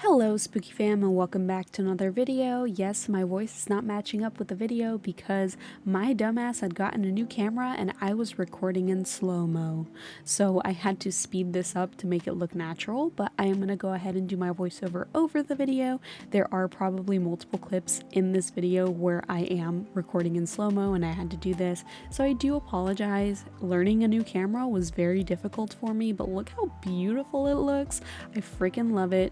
Hello Spooky fam and welcome back to another video. Yes, my voice is not matching up with the video because my dumbass had gotten a new camera and I was recording in slow-mo. So I had to speed this up to make it look natural, but I am going to go ahead and do my voiceover over the video. There are probably multiple clips in this video where I am recording in slow-mo and I had to do this. So I do apologize. Learning a new camera was very difficult for me, but look how beautiful it looks. I freaking love it.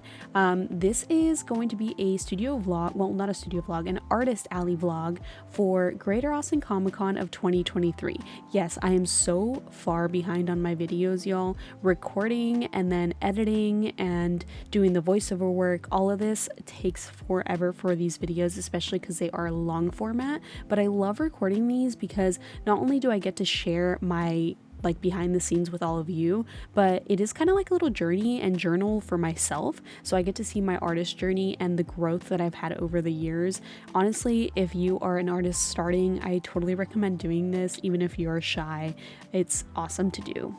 This is going to be a studio vlog, well, not a studio vlog, an artist alley vlog for Greater Austin Comic Con of 2023. Yes, I am so far behind on my videos, y'all. Recording and then editing and doing the voiceover work, all of this takes forever for these videos, especially because they are long format. But I love recording these because not only do I get to share my behind the scenes with all of you, but it is kind of like a little journey and journal for myself. So I get to see my artist journey and the growth that I've had over the years. Honestly, if you are an artist starting, I totally recommend doing this, even if you are shy. It's awesome to do.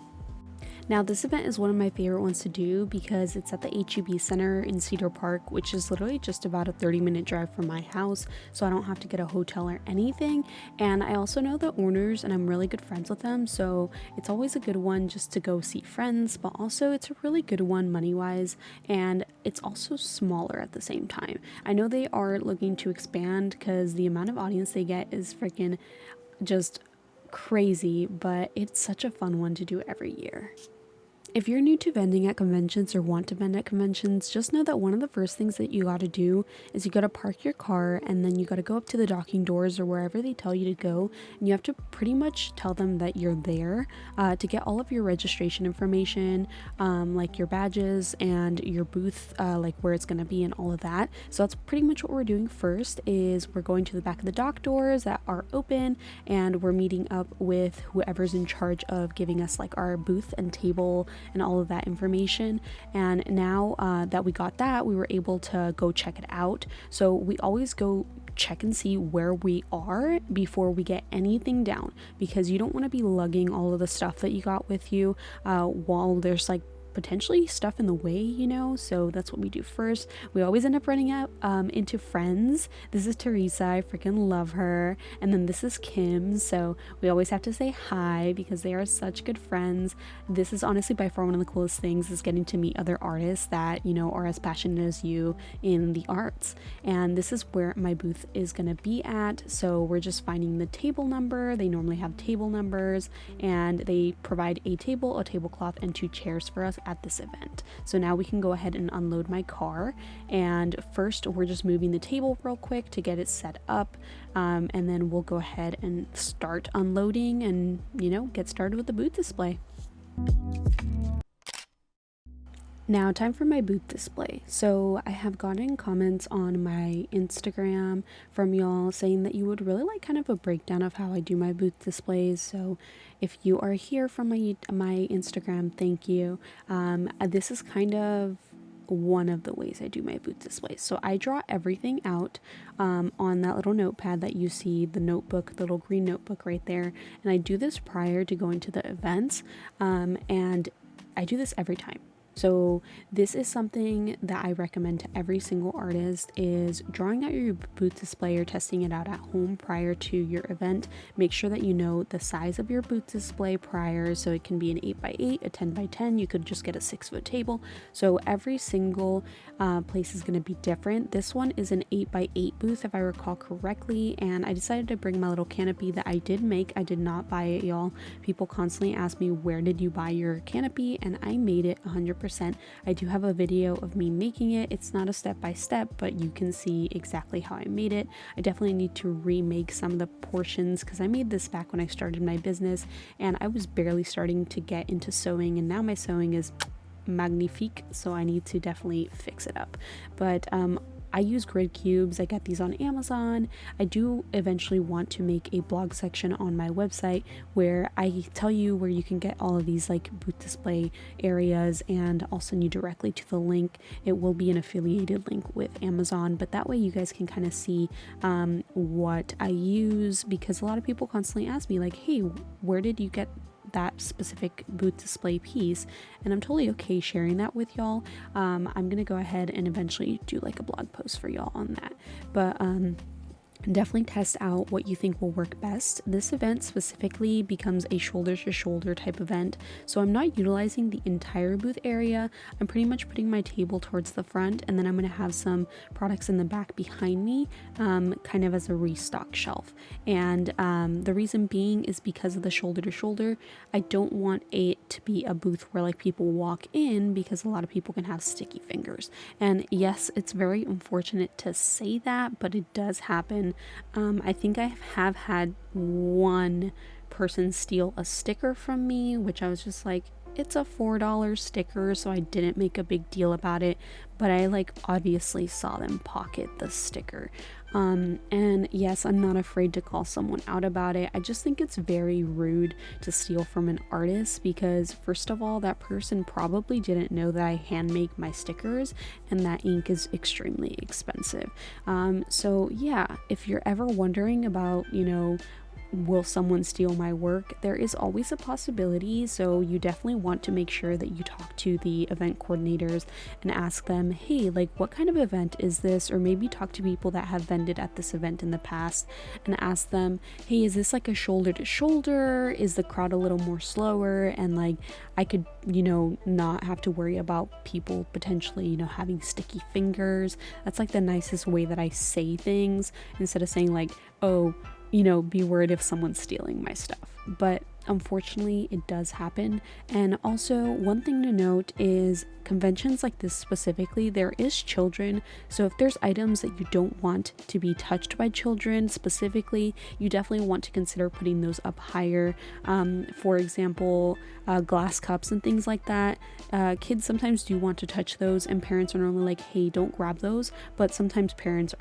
Now, this event is one of my favorite ones to do because it's at the HEB Center in Cedar Park, which is literally just about a 30-minute drive from my house, so I don't have to get a hotel or anything. And I also know the owners and I'm really good friends with them, so it's always a good one just to go see friends, but also it's a really good one money-wise, and it's also smaller at the same time. I know they are looking to expand because the amount of audience they get is freaking just crazy, but it's such a fun one to do every year. If you're new to vending at conventions or want to vend at conventions, just know that one of the first things that you got to do is you got to park your car, and then you got to go up to the docking doors or wherever they tell you to go, and you have to pretty much tell them that you're there to get all of your registration information, like your badges and your booth, like where it's going to be and all of that. So that's pretty much what we're doing first. Is we're going to the back of the dock doors that are open, and we're meeting up with whoever's in charge of giving us like our booth and table and all of that information. And now that we got that, we were able to go check it out. So we always go check and see where we are before we get anything down, because you don't want to be lugging all of the stuff that you got with you while there's like potentially stuff in the way, you know. So that's what we do first. We always end up running out into friends. This is Teresa, I freaking love her, and then this is Kim, so we always have to say hi because they are such good friends. This is honestly by far one of the coolest things, is getting to meet other artists that, you know, are as passionate as you in the arts. And this is where my booth is gonna be at, so we're just finding the table number. They normally have table numbers, and they provide a table, a tablecloth, and 2 chairs for us at this event. So now we can go ahead and unload my car, and first we're just moving the table real quick to get it set up, and then we'll go ahead and start unloading and, you know, get started with the booth display. Now, time for my booth display. So I have gotten comments on my Instagram from y'all saying that you would really like kind of a breakdown of how I do my booth displays. So if you are here from my Instagram, thank you. This is kind of one of the ways I do my booth displays. So I draw everything out on that little notepad that you see, the notebook, the little green notebook right there. And I do this prior to going to the events, and I do this every time. So this is something that I recommend to every single artist, is drawing out your booth display or testing it out at home prior to your event. Make sure that you know the size of your booth display prior, so it can be an 8x8, a 10x10, you could just get a 6-foot table. So every single place is going to be different. This one is an 8x8 booth if I recall correctly, and I decided to bring my little canopy that I did make. I did not buy it, y'all. People constantly ask me, where did you buy your canopy? And I made it 100%. I do have a video of me making it. It's not a step-by-step, but you can see exactly how I made it. I definitely need to remake some of the portions because I made this back when I started my business and I was barely starting to get into sewing, and now my sewing is magnifique, so I need to definitely fix it up. But I use grid cubes. I got these on Amazon. I do eventually want to make a blog section on my website where I tell you where you can get all of these like booth display areas, and I'll send you directly to the link. It will be an affiliated link with Amazon, but that way you guys can kind of see what I use, because a lot of people constantly ask me like, hey, where did you get that specific booth display piece, and I'm totally okay sharing that with y'all. I'm gonna go ahead and eventually do like a blog post for y'all on that, but definitely test out what you think will work best. This event specifically becomes a shoulder to shoulder type event, so I'm not utilizing the entire booth area. I'm pretty much putting my table towards the front, and then I'm going to have some products in the back behind me, kind of as a restock shelf. And the reason being is because of the shoulder to shoulder. I don't want it to be a booth where like people walk in, because a lot of people can have sticky fingers. And yes, it's very unfortunate to say that, but it does happen. I think I have had one person steal a sticker from me, which I was just like, it's a $4 sticker, so I didn't make a big deal about it, but I like obviously saw them pocket the sticker. And yes, I'm not afraid to call someone out about it. I just think it's very rude to steal from an artist, because first of all, that person probably didn't know that I hand make my stickers, and that ink is extremely expensive. So yeah, if you're ever wondering about, you know, will someone steal my work, there is always a possibility. So you definitely want to make sure that you talk to the event coordinators and ask them, hey, like, what kind of event is this? Or maybe talk to people that have vended at this event in the past and ask them, hey, is this like a shoulder to shoulder? Is the crowd a little more slower? And like, I could, you know, not have to worry about people potentially, you know, having sticky fingers. That's like the nicest way that I say things, instead of saying like, oh, you know, be worried if someone's stealing my stuff. But unfortunately, it does happen. And also, one thing to note is conventions like this specifically, there is children. So if there's items that you don't want to be touched by children specifically, you definitely want to consider putting those up higher. For example, glass cups and things like that. Kids sometimes do want to touch those, and parents are normally like, hey, don't grab those. But sometimes parents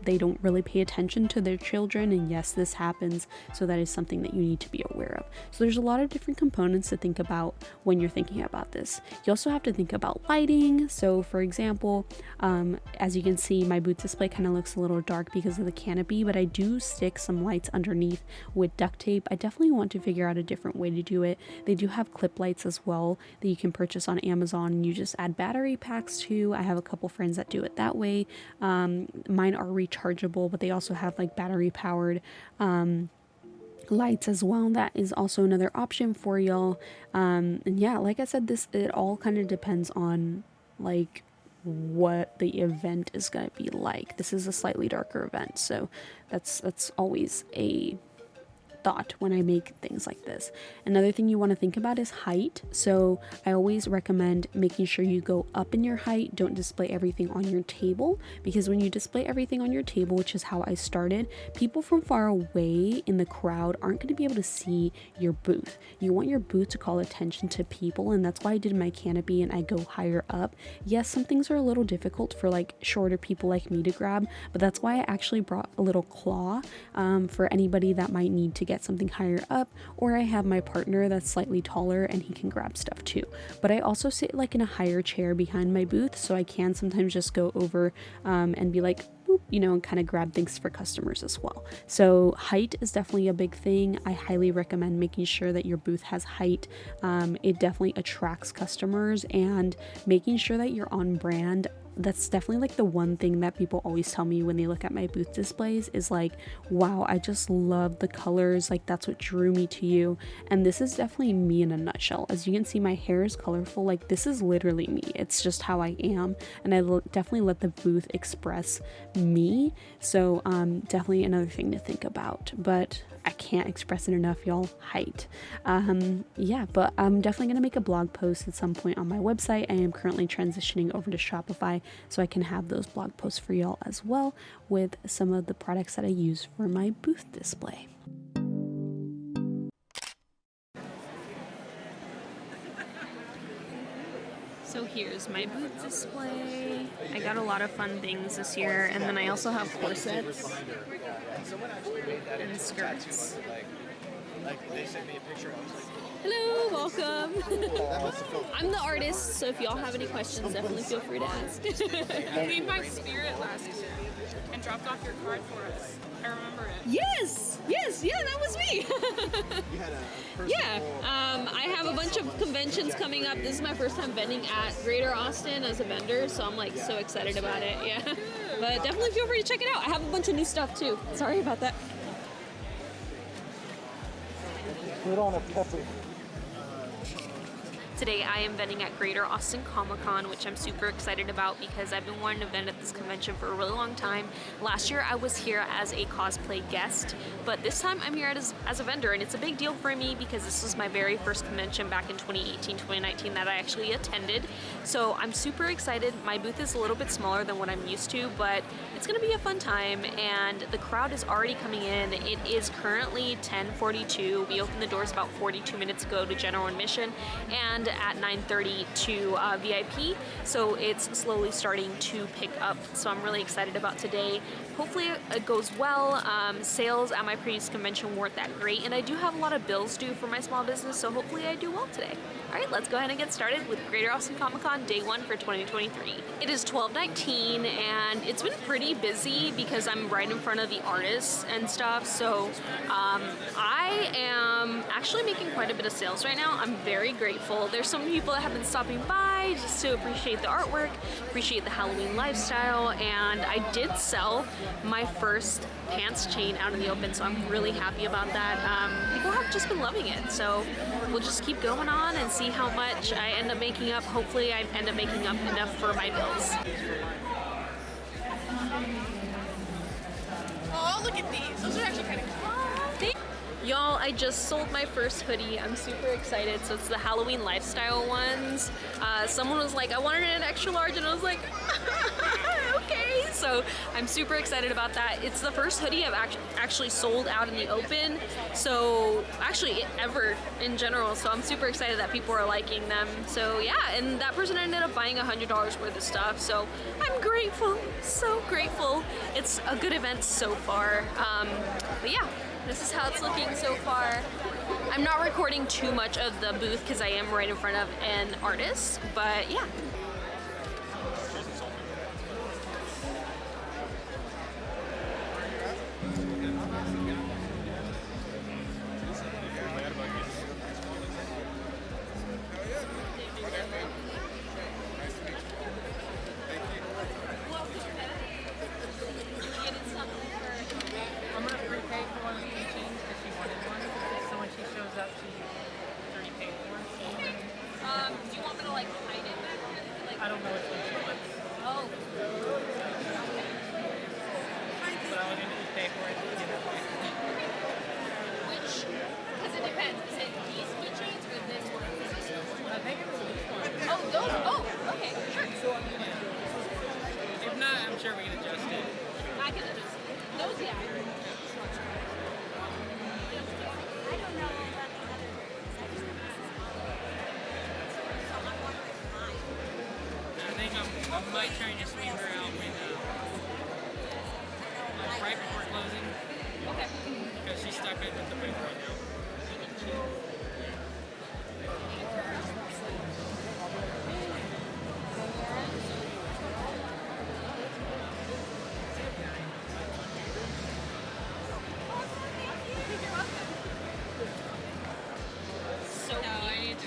they don't really pay attention to their children, and yes, this happens, so that is something that you need to be aware of. So there's a lot of different components to think about when you're thinking about this. You also have to think about lighting. So for example, as you can see, my booth display kind of looks a little dark because of the canopy, but I do stick some lights underneath with duct tape. I definitely want to figure out a different way to do it. They do have clip lights as well that you can purchase on Amazon, and you just add battery packs to. I have a couple friends that do it that way. Mine are rechargeable, but they also have like battery powered lights as well. That is also another option for y'all. And yeah, like I said, it all kind of depends on like what the event is going to be like. This is a slightly darker event, so that's always a thought when I make things like this. Another thing you want to think about is height. So I always recommend making sure you go up in your height. Don't display everything on your table, because when you display everything on your table, which is how I started, people from far away in the crowd aren't going to be able to see your booth. You want your booth to call attention to people, and that's why I did my canopy and I go higher up. Yes, some things are a little difficult for like shorter people like me to grab, but that's why I actually brought a little claw for anybody that might need to get something higher up, or I have my partner that's slightly taller and he can grab stuff too. But I also sit like in a higher chair behind my booth, so I can sometimes just go over and be like, boop, you know, and kind of grab things for customers as well. So height is definitely a big thing. I highly recommend making sure that your booth has height. It definitely attracts customers, and making sure that you're on brand. That's definitely like the one thing that people always tell me when they look at my booth displays is like, wow, I just love the colors, like that's what drew me to you. And this is definitely me in a nutshell. As you can see, my hair is colorful, like this is literally me. It's just how I am, and I definitely let the booth express me. So definitely another thing to think about, but I can't express it enough, y'all. Height. Yeah, but I'm definitely gonna make a blog post at some point on my website. I am currently transitioning over to Shopify, so I can have those blog posts for y'all as well, with some of the products that I use for my booth display. So here's my booth display. I got a lot of fun things this year, and then I also have corsets and skirts. Hello, welcome. I'm the artist, so if y'all have any questions, definitely feel free to ask. I made my spirit last year. and dropped off your card for us. I remember it. Yes, yeah, that was me. You had a personal... Yeah, I have a bunch of conventions coming up. This is my first time vending at Greater Austin as a vendor, so I'm like so excited about it. Yeah, but definitely feel free to check it out. I have a bunch of new stuff too. Sorry about that. Put on a pepper. Today I am vending at Greater Austin Comic Con, which I'm super excited about because I've been wanting to vend at this convention for a really long time. Last year I was here as a cosplay guest, but this time I'm here as a vendor, and it's a big deal for me because this was my very first convention back in 2018, 2019 that I actually attended. So I'm super excited. My booth is a little bit smaller than what I'm used to, but it's gonna be a fun time, and the crowd is already coming in. It is currently 10:42. We opened the doors about 42 minutes ago to general admission, and at 9:30 to VIP, so it's slowly starting to pick up, so I'm really excited about today. Hopefully it goes well. Sales at my previous convention weren't that great, and I do have a lot of bills due for my small business, so hopefully I do well today. Alright, let's go ahead and get started with Greater Austin Comic Con Day 1 for 2023. It is 12:19 and it's been pretty busy because I'm right in front of the artists and stuff, so I am actually making quite a bit of sales right now. I'm very grateful. There's some people that have been stopping by just to appreciate the artwork, appreciate the Halloween lifestyle, and I did sell my first pants chain out in the open, so I'm really happy about that. People have just been loving it, so we'll just keep going on and see how much I end up making up. Hopefully I end up making up enough for my bills. Oh, look at these. Those are actually kind of cool. Y'all, I just sold my first hoodie. I'm super excited. So it's the Halloween lifestyle ones. Someone was like, I wanted an extra large, and I was like, okay. So I'm super excited about that. It's the first hoodie I've actually sold out in the open. So actually ever in general. So I'm super excited that people are liking them. So yeah, and that person ended up buying $100 worth of stuff. So I'm grateful, so grateful. It's a good event so far. But yeah. This is how it's looking so far. I'm not recording too much of the booth because I am right in front of an artist, but yeah. I'm gonna prepay for one of the keychains because she wanted one. So when she shows up, she already paid for it. Do you want me to like hide it back or anything like I don't know which one she wants, Oh. but I was gonna just pay for it and give it back. Which? Because it depends. Is it these keychains or this one? I think it was this one. Oh, those? Oh, okay, sure. If not, I'm sure we can adjust it. I can adjust it. Those, yeah. I don't know about the other ones. I just know this is mine. So I'm wondering mine. I think I might try and just swing her out right before closing. Okay. Because she's stuck in with the booth right now. So No, I need to.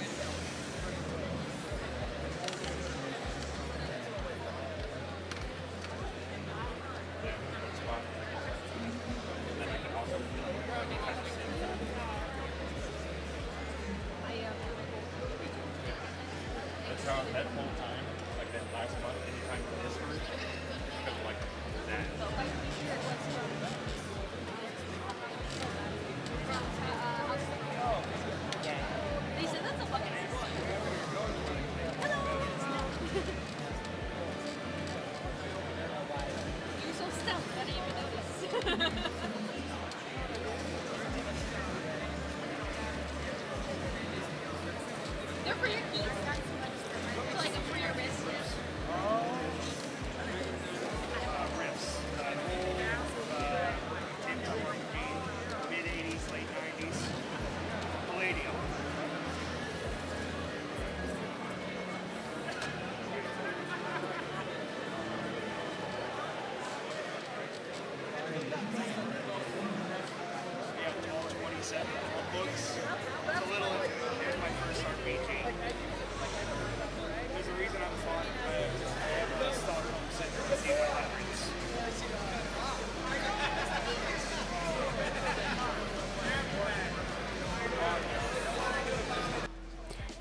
That whole time, like that last month, anytime in history, because like that. They said that's a fucking You're so stealth, I didn't even notice. They're for your keys. Like for your wrist. Riffs. Mid-80s, late 90s. Palladium.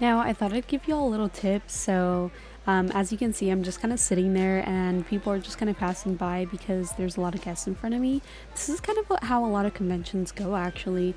Now, I thought I'd give you all a little tip. So, as you can see, I'm just kind of sitting there and people are just kind of passing by because there's a lot of guests in front of me. This is kind of how a lot of conventions go, actually.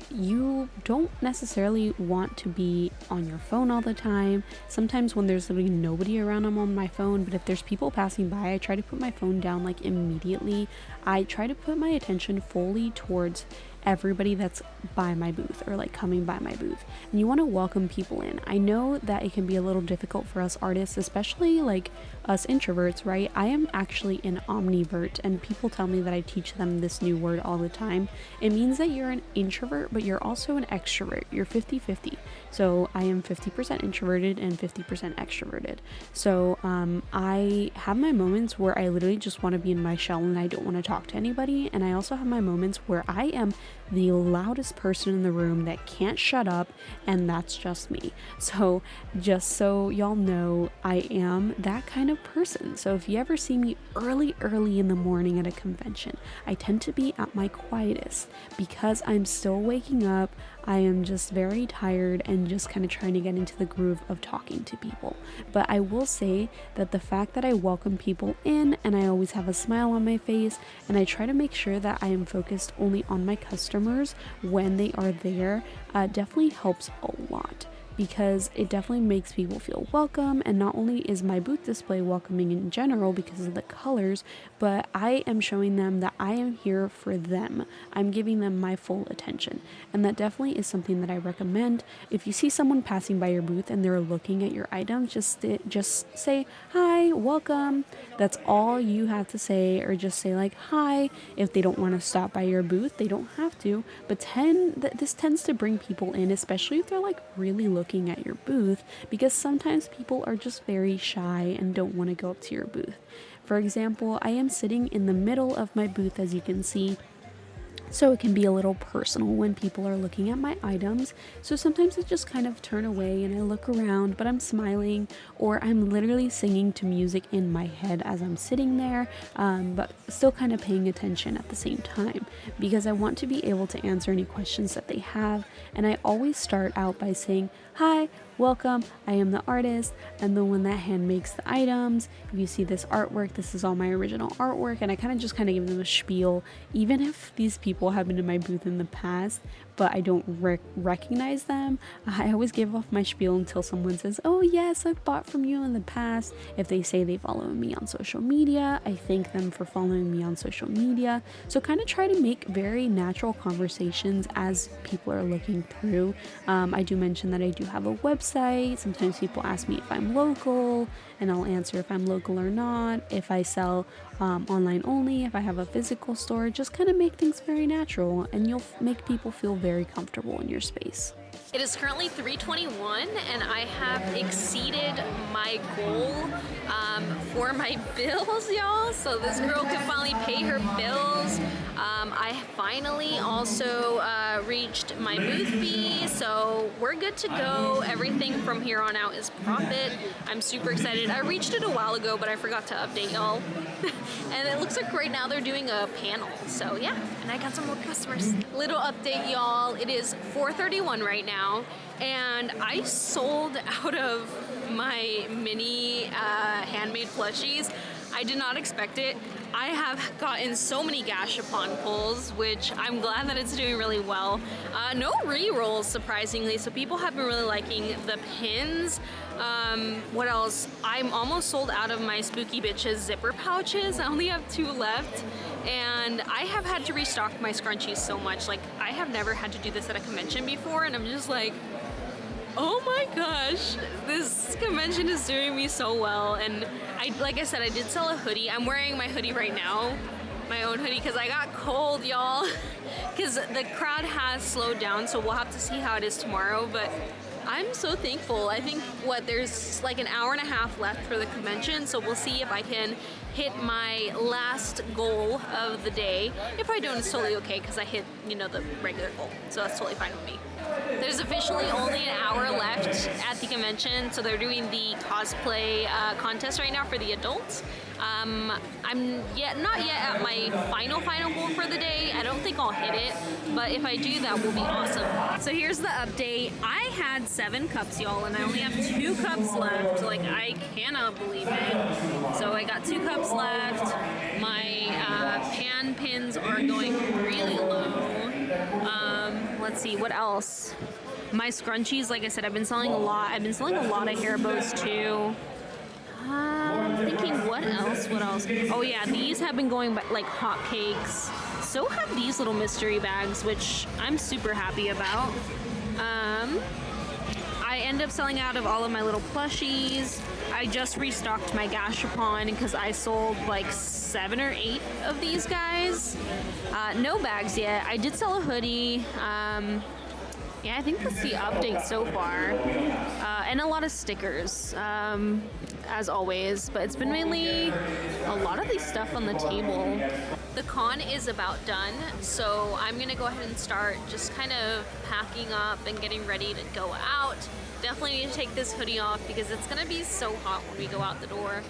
You don't necessarily want to be on your phone all the time. Sometimes when there's literally nobody around, I'm on my phone, but if there's people passing by, I try to put my phone down like immediately. I try to put my attention fully towards everybody that's by my booth or like coming by my booth, and you want to welcome people in. I know that it can be a little difficult for us artists, especially like us introverts, right? I am actually an omnivert, and people tell me that I teach them this new word all the time. It means that you're an introvert, but you're also an extrovert. You're 50-50. So I am 50% introverted and 50% extroverted. So I have my moments where I literally just want to be in my shell and I don't want to talk to anybody, and I also have my moments where I am the loudest person in the room that can't shut up, and that's just me. So just so y'all know, I am that kind of person. So if you ever see me early in the morning at a convention, I tend to be at my quietest because I'm still waking up. I am just very tired and just kind of trying to get into the groove of talking to people. But I will say that the fact that I welcome people in and I always have a smile on my face, and I try to make sure that I am focused only on my customers when they are there, definitely helps a lot, because it definitely makes people feel welcome. And not only is my booth display welcoming in general because of the colors, but I am showing them that I am here for them. I'm giving them my full attention, and that definitely is something that I recommend. If you see someone passing by your booth and they're looking at your items, just say hi, welcome. That's all you have to say, or just say like hi. If they don't want to stop by your booth, they don't have to, but this tends to bring people in, especially if they're like really looking at your booth, because sometimes people are just very shy and don't want to go up to your booth. For example, I am sitting in the middle of my booth, as you can see, so it can be a little personal when people are looking at my items. So sometimes I just kind of turn away and I look around, but I'm smiling, or I'm literally singing to music in my head as I'm sitting there, but still kind of paying attention at the same time, because I want to be able to answer any questions that they have. And I always start out by saying, hi, welcome, I am the artist, and the one that hand makes the items. If you see this artwork, this is all my original artwork, and I kind of give them a spiel, even if these people have been in my booth in the past, but I don't recognize them. I always give off my spiel until someone says, oh yes, I've bought from you in the past. If they say they follow me on social media, I thank them for following me on social media. So kind of try to make very natural conversations as people are looking through. I do mention that I do have a website. Sometimes people ask me if I'm local, and I'll answer if I'm local or not, if I sell online only, if I have a physical store. Just kind of make things very natural, and you'll make people feel very comfortable in your space. It is currently 3:21 and I have exceeded my goal for my bills, y'all. So this girl can finally pay her bills. I finally also reached my booth fee, so we're good to go. Everything from here on out is profit. I'm super excited. I reached it a while ago, but I forgot to update y'all. And it looks like right now they're doing a panel. So yeah, and I got some more customers. Little update, y'all. It is 4:31 right now, and I sold out of my mini handmade plushies. I did not expect it. I have gotten so many Gashapon pulls, which I'm glad that it's doing really well. No re-rolls, surprisingly, so people have been really liking the pins. What else? I'm almost sold out of my Spooky Bitches zipper pouches. I only have 2 left, and I have had to restock my scrunchies so much. Like, I have never had to do this at a convention before, and I'm just like, oh my gosh, this convention is doing me so well. And like I said, I did sell a hoodie. I'm wearing my hoodie right now, my own hoodie, because I got cold, y'all. Because the crowd has slowed down, so we'll have to see how it is tomorrow. But I'm so thankful. I think, there's like an hour and a half left for the convention, so we'll see if I can hit my last goal of the day. If I don't, it's totally okay, because I hit, the regular goal, so that's totally fine with me. There's officially only an hour left at the convention, so they're doing the cosplay contest right now for the adults. I'm not yet at my final goal for the day. I don't think I'll hit it, but if I do, that will be awesome. So here's the update. I had 7 cups, y'all, and I only have 2 cups left. Like, I cannot believe it. So I got 2 cups left. My pan pins are going really low. Let's see, what else? My scrunchies, like I said, I've been selling a lot. I've been selling a lot of hair bows too. I'm thinking, what else? Oh yeah, these have been going like hotcakes. So have these little mystery bags, which I'm super happy about. I end up selling out of all of my little plushies. I just restocked my Gashapon because I sold like 7 or 8 of these guys. No bags yet. I did sell a hoodie. Yeah, I think that's the update so far. And a lot of stickers, as always. But it's been mainly a lot of these stuff on the table. The con is about done, so I'm gonna go ahead and start just kind of packing up and getting ready to go out. Definitely need to take this hoodie off because it's gonna be so hot when we go out the door.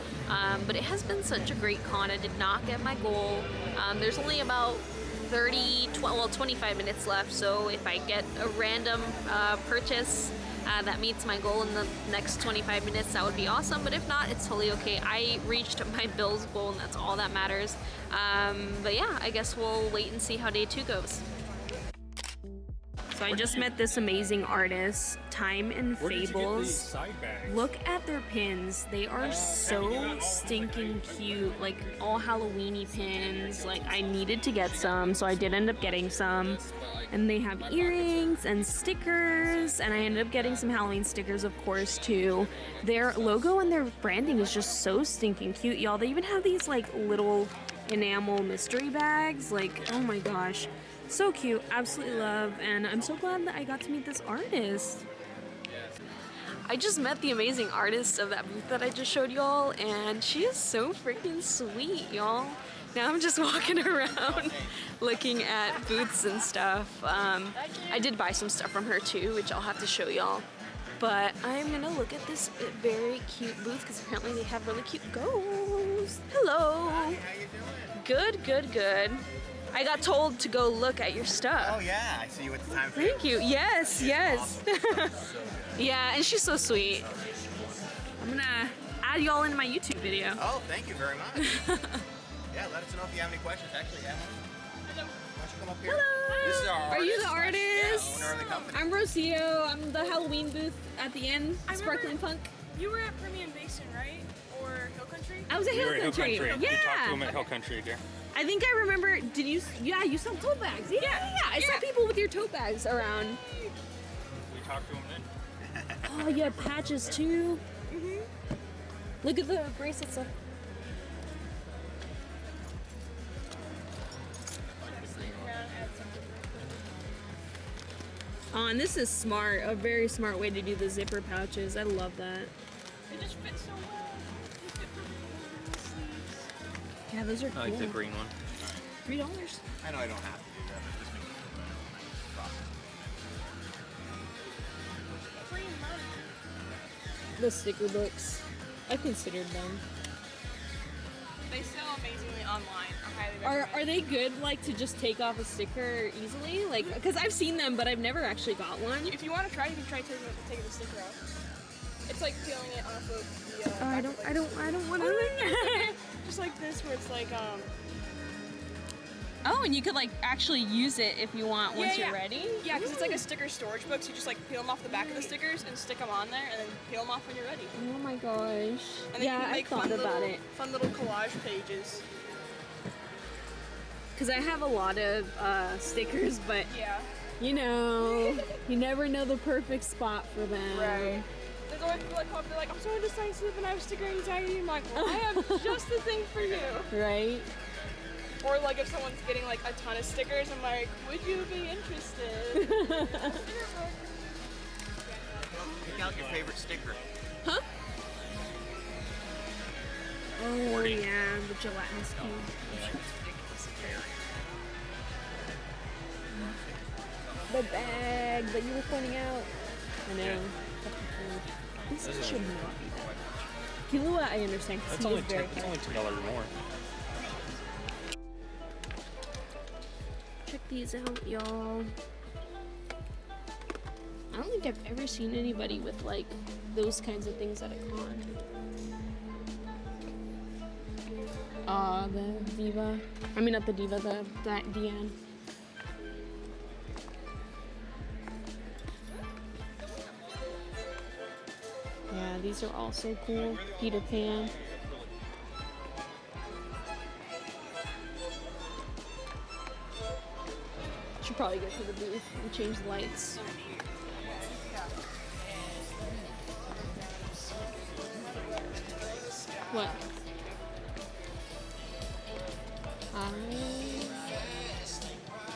But it has been such a great con. I did not get my goal. There's only about 25 minutes left, so if I get a random purchase that meets my goal in the next 25 minutes, that would be awesome. But if not, it's totally okay. I reached my Bill's goal, and that's all that matters. But yeah, I guess we'll wait and see how day 2 goes. So I just met this amazing artist, Time and Fables. Look at their pins. They are so stinking cute. Like all Halloween-y pins. Like I needed to get some, so I did end up getting some. And they have earrings and stickers, and I ended up getting some Halloween stickers, of course, too. Their logo and their branding is just so stinking cute, y'all. They even have these like little enamel mystery bags. Like, oh my gosh. So cute, absolutely love, and I'm so glad that I got to meet this artist. I just met the amazing artist of that booth that I just showed y'all, and she is so freaking sweet, y'all. Now I'm just walking around looking at booths and stuff. I did buy some stuff from her too, which I'll have to show y'all. But I'm gonna look at this very cute booth because apparently they have really cute ghosts. Hello. How you doing? Good. I got told to go look at your stuff. Oh yeah, I see you at the time. Thank you. Yes. Yeah, and she's so sweet. I'm gonna add y'all into my YouTube video. Oh, thank you very much. Yeah, let us know if you have any questions. Actually, yeah. Why don't you come up here? Hello. This is our Are you the artist? artist? Yeah, owner of the company. I'm Rocio. I'm the Halloween booth at the end. Sparkling Punk. You were at Permian Basin, right? Or Hill Country? I was at Hill Country. You talked to Yeah. him at Hill Country again. I think I remember. Did you? Yeah, you sell tote bags. Yeah. I saw people with your tote bags around. We talked to him then. Oh, you had patches too. Look at the bracelets. Oh, and this is smart. A very smart way to do the zipper pouches. I love that. It just fits so well. They fit perfectly with sleeves. Yeah, those are cool. I like the green one. $3. I know I don't have to do that, but just make it process. Free money. The sticker books. I considered them. They sell amazingly online. I highly recommend. Are they good, like, to just take off a sticker easily? Like, because I've seen them, but I've never actually got one. If you want to try, you can try taking the sticker off. It's like peeling it off of the. Oh, I don't want to. Just like this, where it's like Oh, and you could like actually use it if you want once you're ready. Yeah, because it's like a sticker storage book. So you just like peel them off the back of the stickers and stick them on there, and then peel them off when you're ready. Oh my gosh. And then Yeah, you can I make thought about it. Fun little collage pages. Because I have a lot of stickers, but Yeah. you know, you never know the perfect spot for them. Right. There's always people that come up, they're like, I'm so indecisive and I have sticker anxiety. I'm like, well, I have just the thing for you. Right? Or like if someone's getting like a ton of stickers, I'm like, would you be interested? Pick out your favorite sticker. Huh? Oh yeah, the gelatinous cube. the bag that you were pointing out. I know. This should not be that much. Kilua, I understand because he is very It's only $2 more. Check these out, y'all. I don't think I've ever seen anybody with like those kinds of things at a con. The Diva. I mean, not the Diva, the Diane. Yeah, these are all so cool. Peter Pan. Should probably go to the booth and change the lights. What?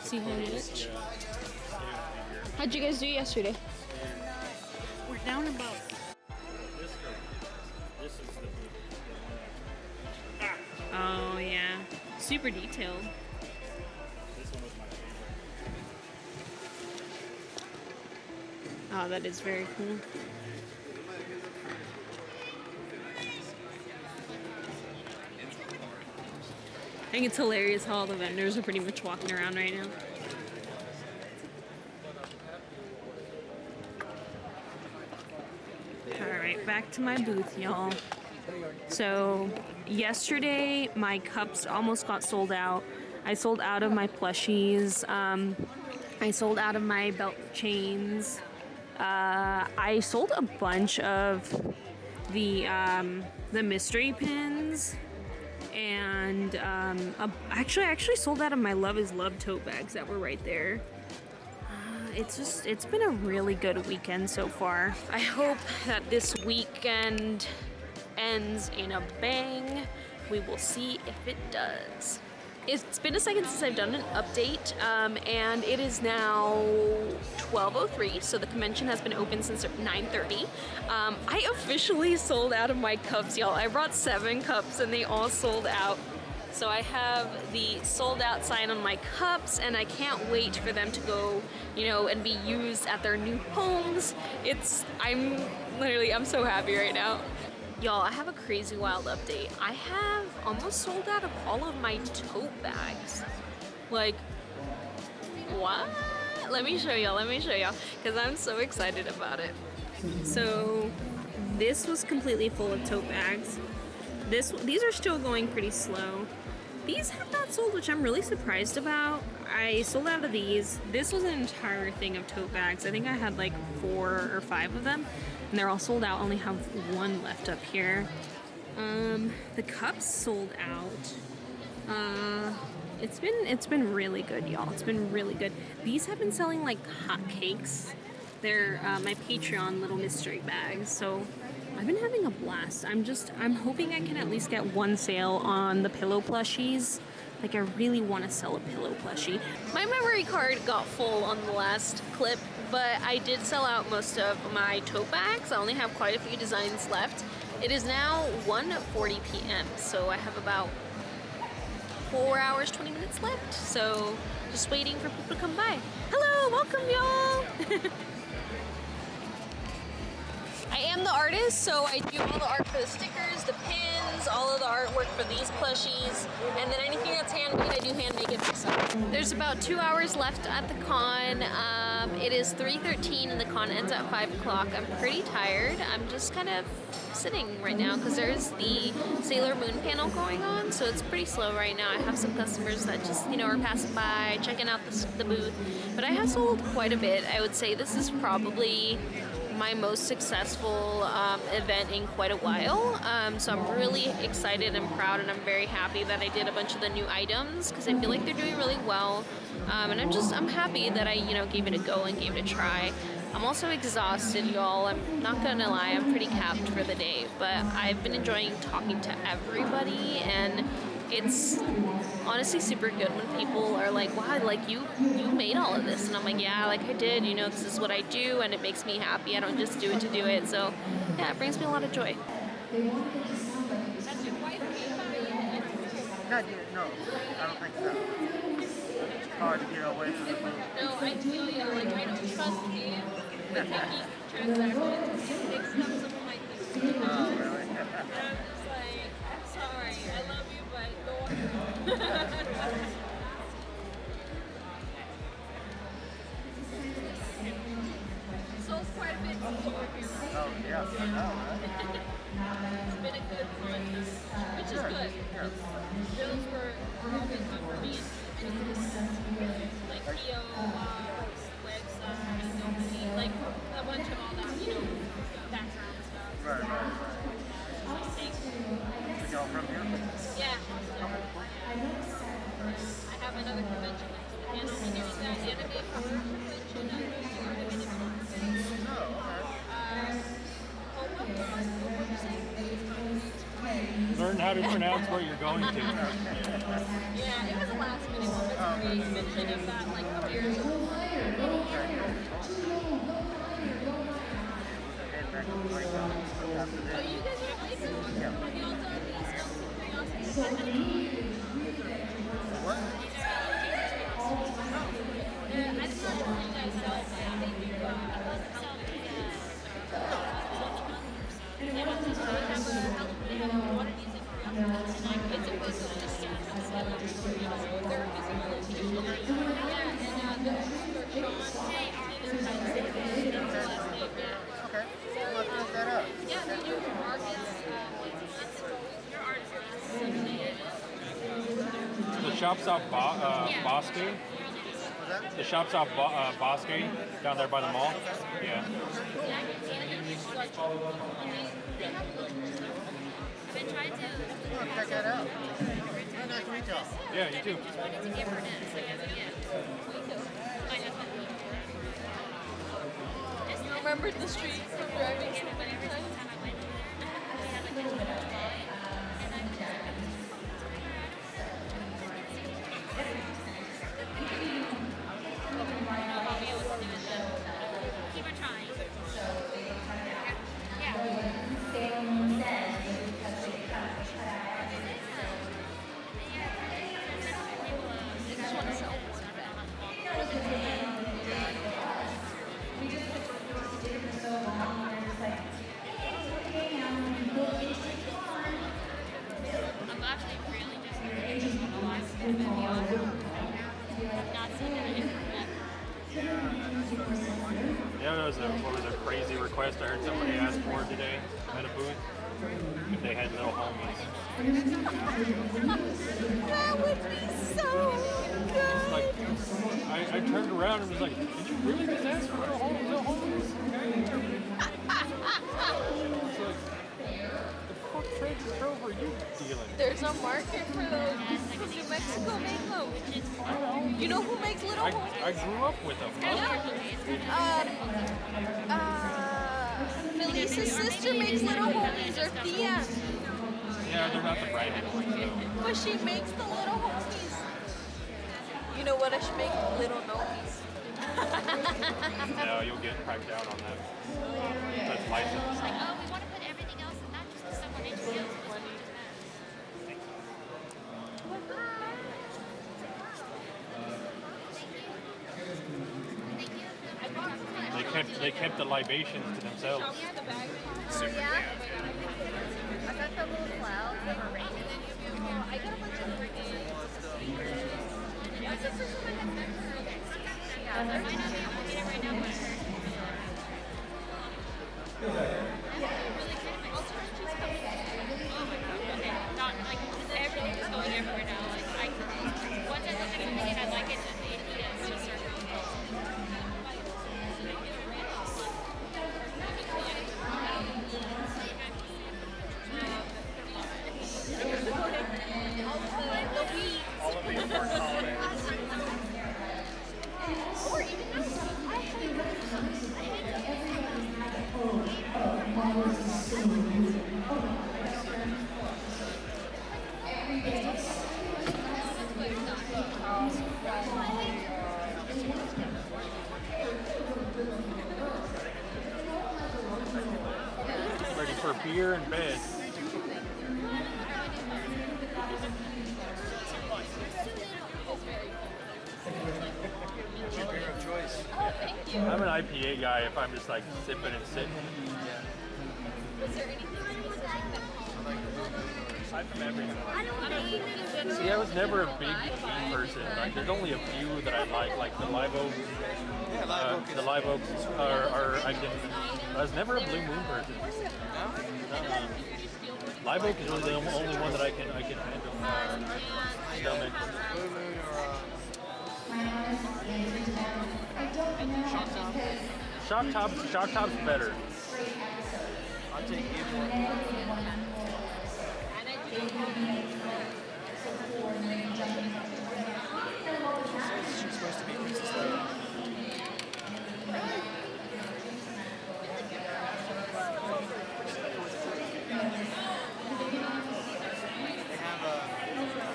See how much? How'd you guys do yesterday? We're down about. This is the Oh yeah, super detailed. This one was my favorite. Oh, that is very cool. I think it's hilarious how all the vendors are pretty much walking around right now. Alright, back to my booth, y'all. So, yesterday my cups almost got sold out. I sold out of my plushies. I sold out of my belt chains. I sold a bunch of the mystery pins. And actually, I sold out of my Love is Love tote bags that were right there. It's been a really good weekend so far. I hope that this weekend ends in a bang. We will see if it does. It's been a second since I've done an update, and it is now 12:03, so the convention has been open since 9:30. I officially sold out of my cups, y'all. I brought 7 cups and they all sold out. So I have the sold out sign on my cups, and I can't wait for them to go, and be used at their new homes. I'm so happy right now. Y'all, I have a crazy wild update. I have almost sold out of all of my tote bags. Like, what? Let me show y'all, because I'm so excited about it. So, this was completely full of tote bags. These are still going pretty slow. These have not sold, which I'm really surprised about. I sold out of these. This was an entire thing of tote bags. I think I had like 4 or 5 of them. And they're all sold out. Only have 1 left up here. The cups sold out. It's been really good, y'all. It's been really good. These have been selling like hotcakes. They're my Patreon little mystery bags. So I've been having a blast. I'm hoping I can at least get 1 sale on the pillow plushies. Like, I really want to sell a pillow plushie. My memory card got full on the last clip, but I did sell out most of my tote bags. I only have quite a few designs left. It is now 1:40 p.m., so I have about 4 hours, 20 minutes left. So, just waiting for people to come by. Hello, welcome, y'all. I am the artist, so I do all the art for the stickers, the pins, all of the artwork for these plushies, and then anything that's handmade, I do hand make it myself. There's about 2 hours left at the con. It is 3:13 and the con ends at 5 o'clock. I'm pretty tired. I'm just kind of sitting right now because there's the Sailor Moon panel going on, so it's pretty slow right now. I have some customers that just, are passing by, checking out the booth, but I have sold quite a bit. I would say this is probably my most successful event in quite a while, so I'm really excited and proud, and I'm very happy that I did a bunch of the new items because I feel like they're doing really well, and I'm happy that I gave it a go and gave it a try. I'm also exhausted, y'all. I'm not gonna lie, I'm pretty capped for the day, but I've been enjoying talking to everybody, and it's honestly super good when people are like, wow, like you made all of this, and I'm like, yeah, like I did, this is what I do, and it makes me happy. I don't just do it to do it, so yeah, it brings me a lot of joy. No, I don't think so. hard to get away from the booth. No, I feel you. Like, I don't trust him with making transactions. He mixed up some of my things. Oh, really? And I'm just like, I'm sorry. I love you, but go on. Sold quite a bit since you were here. Oh, yeah. I know, right? It's been a good run, which is good. Those were always good for me. Like Rio, website, like a bunch of all that, background stuff. Right, right. Like, thanks. So y'all from here? Yeah. I have another convention next week. And I'm doing that anime cover convention. I'm doing the animated ones. Oh, okay. What did you say? Learn how to pronounce where you're going to. Yeah, it was a last minute one, but we mentioned of that like a couple years ago. Head back to the playground after Oh, this. you guys are playing? Yeah. Have y'all done these Skeleton Curiosity? What? Yeah, I just not know you guys sell that. They do they have a water music curiosity. It's a book of just their physical location. Yeah, and the Sean Okay. Let's look that up. yeah, they do Marcus. The shop's off Bosque. Was that? The shop's off Bosque, down there by the mall. Yeah. I've been trying to. Oh, check that out. Oh, nice to meet y'all. Yeah, you too. Just wanted to get Ernest, like, as a gift. My husband. Just You remembered the street from driving so many every single times? time I went over there, we had like a tour guide, and I was just keep on trying. I'm actually really just lost in the I've not seen that internet. Yeah, that was a crazy request I heard somebody ask for today at a booth. If they had little homies. That would be so good. Like, I turned around and was like, did you really just ask for little homies? It's like, the fuck Francis Grove are you dealing? There's a market for those. People from New Mexico make them. You know who makes little I homies? grew up with them. Melissa's sister makes little homies, or Thea. Yeah, they're not the branded ones though. But she makes the little homies. You know what? I should make little nomies. No, you'll get cracked down on that. That's licensed. Like, oh, we want to put everything else and not just the stuff on HBO. They kept the libations to themselves. Super fan. I got the little clouds. I got a bunch of birthdays. What's the first one I had met her? Yeah, I might not be able to get it right now, but I'll turn she's coming. Oh my god. Okay. Not like everything is going everywhere now. Like once I look at something and I like it, it's just circle. All of the important holidays. or even Ready for beer and bed. What's your beer of choice? Oh, thank you. I'm an IPA guy if I'm just like sipping and sitting. Was there anything specific that Aside from everything. I don't know. See, I was never a big bean person. Like, there's only a few that I like the Live Oak. Yeah, Live Oak is. The Live Oaks are I was never a Blue Moon person. Live Oak is really the only one that I can handle. Stomach. Blue Moon or Shock Top's better. I'll take either one. She's supposed to be Princess Leia. They have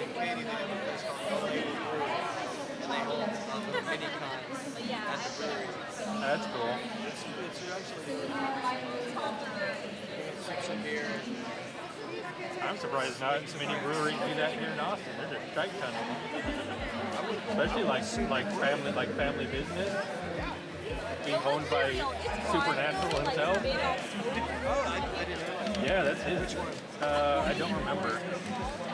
in Katy, they have a place called Golden Brewery, and they hold mini cons at the brewery. That's cool. It's actually some beer. I'm surprised not many breweries do that here in Austin. There's a strike ton of them. Especially like family business. Being owned by Supernatural himself. Oh, I didn't realize. Yeah, that's his. Which one? I don't remember.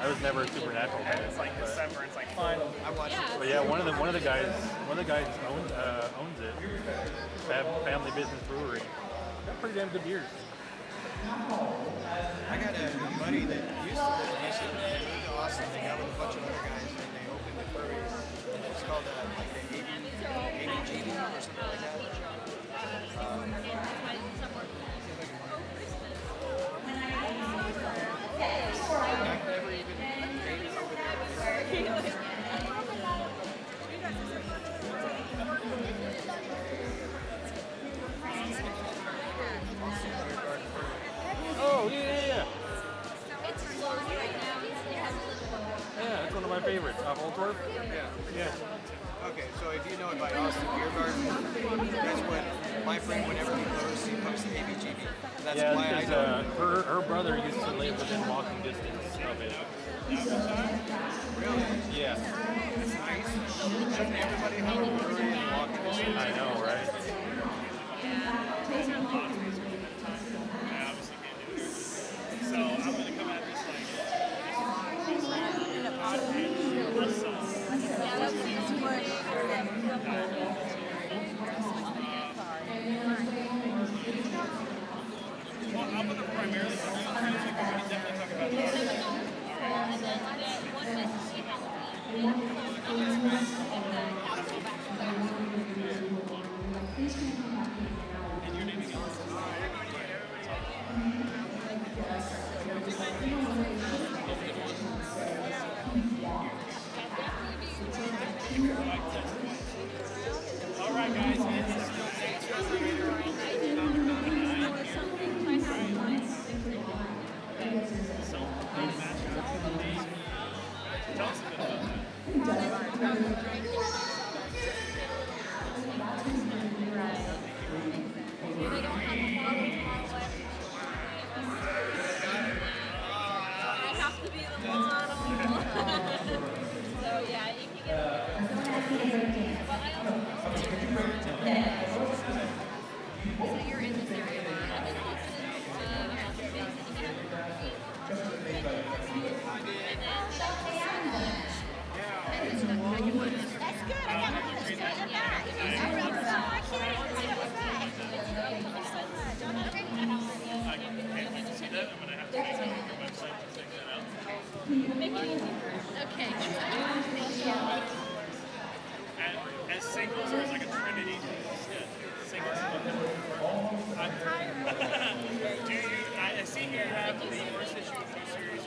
I was never a Supernatural fan. It's like December. It's like fun. I watched it. But yeah, one of the guys owns it. Family Business Brewery. Got pretty damn good beers. I got a buddy that used to live in Houston. They moved to Austin. They got with a bunch of other guys, and they opened a brewery. It's called like the ABGB or something like that. I've never even made it over there. Oh yeah. Yeah, that's one of my favorites. Off Old Torp. Yeah. Okay, so if you know it by Austin Beer Garden, that's what my friend, whenever he goes, he comes to ABGB. That's Yeah, why I because know. her brother used to live within walking distance of it. Really? Yeah. That's nice. Shouldn't everybody have a brewery in walking distance? I know, right? So I'm gonna come at this well, I'm gonna primarily talk about music, but we can definitely talk about and your name again? All right, guys, it is still Dates Refrigerator. So, tell us a bit about that. I have to be the model. So yeah, you can get. But I also. So you're in this area. I'm in That's good. I got one straight in the back. I read so I can't see the back. Thank you so much. I can't see that. I'm gonna have to go to your website to check that out. Make it easy. Okay. Thank you. As singles or as like a trinity? Yeah, singles. Do you? I see here you have the first issue of the series.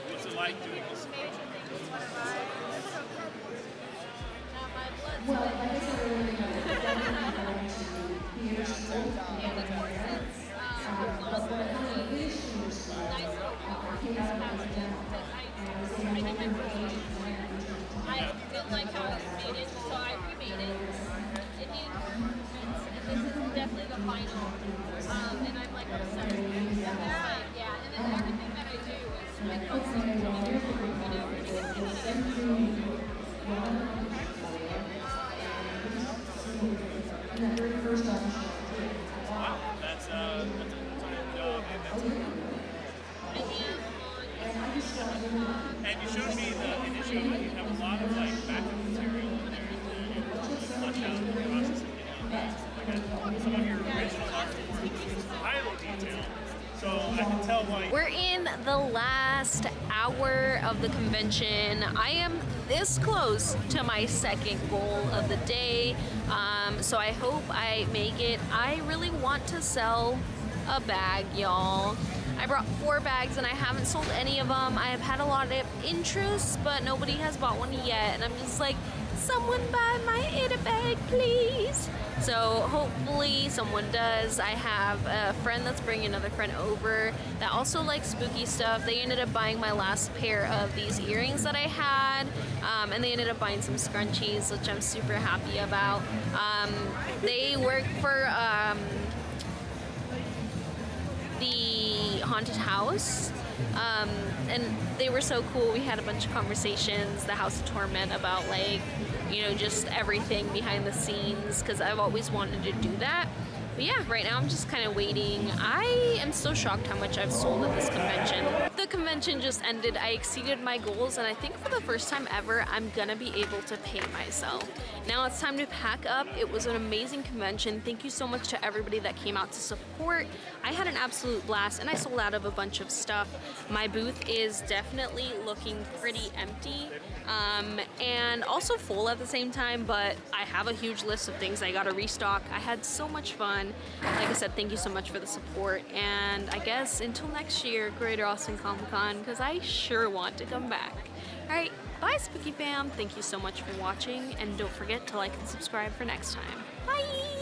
What's it like doing this? I didn't like how it made it, so I remade it. It needed improvements, and this is definitely the final. And I'm like obsessed with it. Yeah, and then everything that I do is my focus on doing it, you know, Wow, that's a and you showed me the initial, you have a lot of like backup material in there to flesh out the process of some of your original art is highly detailed. So I can tell why. We're in the last hour of the convention. I am this close to my second goal of the day, so I hope I make it. I really want to sell a bag, y'all. I brought 4 bags and I haven't sold any of them. I have had a lot of interest, but nobody has bought one yet, and I'm just like, someone buy my Ita bag, please. So hopefully someone does. I have a friend that's bringing another friend over that also likes spooky stuff. They ended up buying my last pair of these earrings that I had, and they ended up buying some scrunchies, which I'm super happy about. They work for the haunted house, and they were so cool. We had a bunch of conversations, the House of Torment, about like, you know, just everything behind the scenes, because I've always wanted to do that. But yeah, right now I'm just kind of waiting. I am so shocked how much I've sold at this convention. The convention just ended. I exceeded my goals, and I think for the first time ever, I'm gonna be able to pay myself. Now it's time to pack up. It was an amazing convention. Thank you so much to everybody that came out to support. I had an absolute blast, and I sold out of a bunch of stuff. My booth is definitely looking pretty empty, and also full at the same time, but I have a huge list of things I gotta restock. I had so much fun. Like I said, thank you so much for the support, and I guess until next year, Greater Austin Comic Con, because I sure want to come back. Alright, bye Spooky Fam, thank you so much for watching, and don't forget to like and subscribe for next time. Bye!